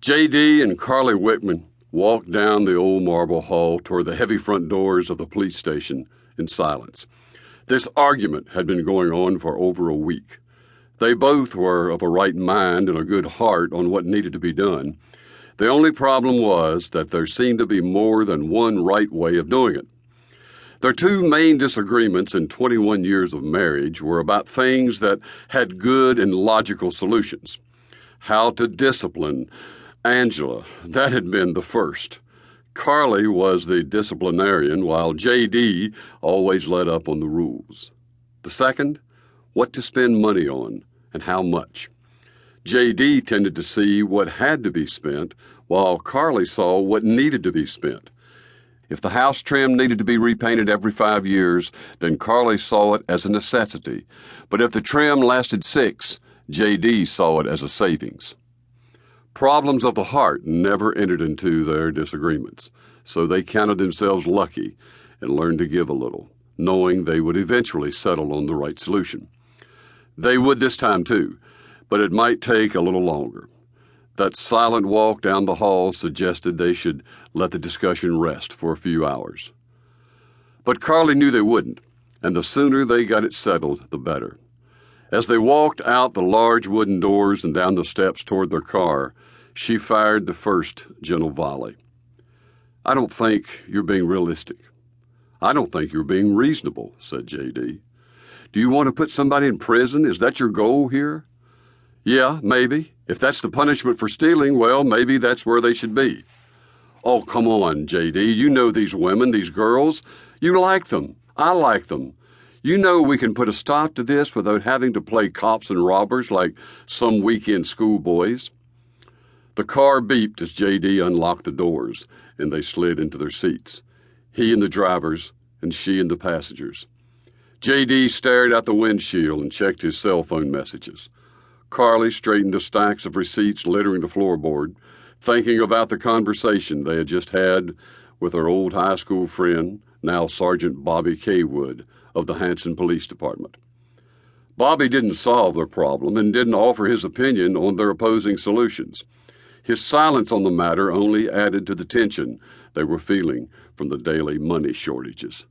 J.D. and Karlie Wickman walked down the old marble hall toward the heavy front doors of the police station in silence. This argument had been going on for over a week. They both were of a right mind and a good heart on what needed to be done. The only problem was that there seemed to be more than one right way of doing it. Their two main disagreements in 21 years of marriage were about things that had good and logical solutions. How to discipline Angela, that had been the first. Karlie was the disciplinarian, while J.D. always let up on the rules. The second, what to spend money on and how much. J.D. tended to see what had to be spent, while Karlie saw what needed to be spent. If the house trim needed to be repainted every 5 years, then Karlie saw it as a necessity. But if the trim lasted 6, J.D. saw it as a savings. Problems of the heart never entered into their disagreements, so they counted themselves lucky and learned to give a little, knowing they would eventually settle on the right solution. They would this time too, but it might take a little longer. That silent walk down the hall suggested they should let the discussion rest for a few hours. But Karlie knew they wouldn't, and the sooner they got it settled, the better. As they walked out the large wooden doors and down the steps toward their car, she fired the first gentle volley. "I don't think you're being realistic." "I don't think you're being reasonable," said J.D. "Do you want to put somebody in prison? Is that your goal here?" "Yeah, maybe. If that's the punishment for stealing, well, maybe that's where they should be." "Oh, come on, J.D. You know these women, these girls. You like them. I like them. You know we can put a stop to this without having to play cops and robbers like some weekend schoolboys." The car beeped as J.D. unlocked the doors, and they slid into their seats. He and the drivers, and she and the passengers. J.D. stared out the windshield and checked his cell phone messages. Karlie straightened the stacks of receipts littering the floorboard, thinking about the conversation they had just had with her old high school friend, now Sergeant Bobby Kaywood of the Hanson Police Department. Bobby didn't solve their problem and didn't offer his opinion on their opposing solutions. His silence on the matter only added to the tension they were feeling from the daily money shortages.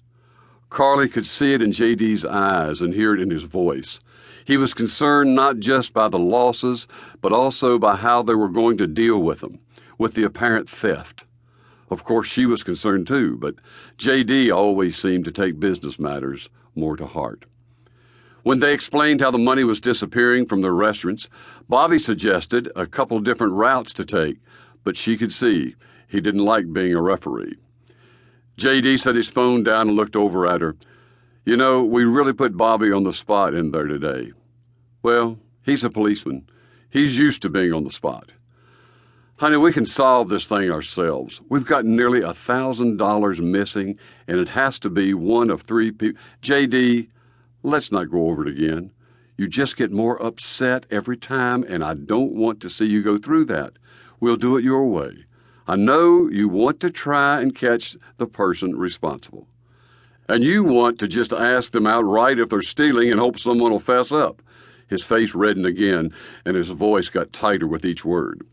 Karlie could see it in J.D.'s eyes and hear it in his voice. He was concerned not just by the losses, but also by how they were going to deal with them, with the apparent theft. Of course, she was concerned too, but J.D. always seemed to take business matters more to heart. When they explained how the money was disappearing from their restaurants, Bobby suggested a couple different routes to take, but she could see he didn't like being a referee. J.D. set his phone down and looked over at her. "You know, we really put Bobby on the spot in there today." "Well, he's a policeman. He's used to being on the spot." "Honey, we can solve this thing ourselves. We've got nearly $1,000 missing, and it has to be one of 3 people. J.D., let's not go over it again. You just get more upset every time, and I don't want to see you go through that. We'll do it your way. I know you want to try and catch the person responsible. And you want to just ask them outright if they're stealing and hope someone will fess up." His face reddened again, and his voice got tighter with each word.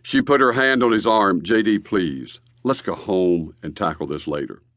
She put her hand on his arm. "J.D., please, let's go home and tackle this later."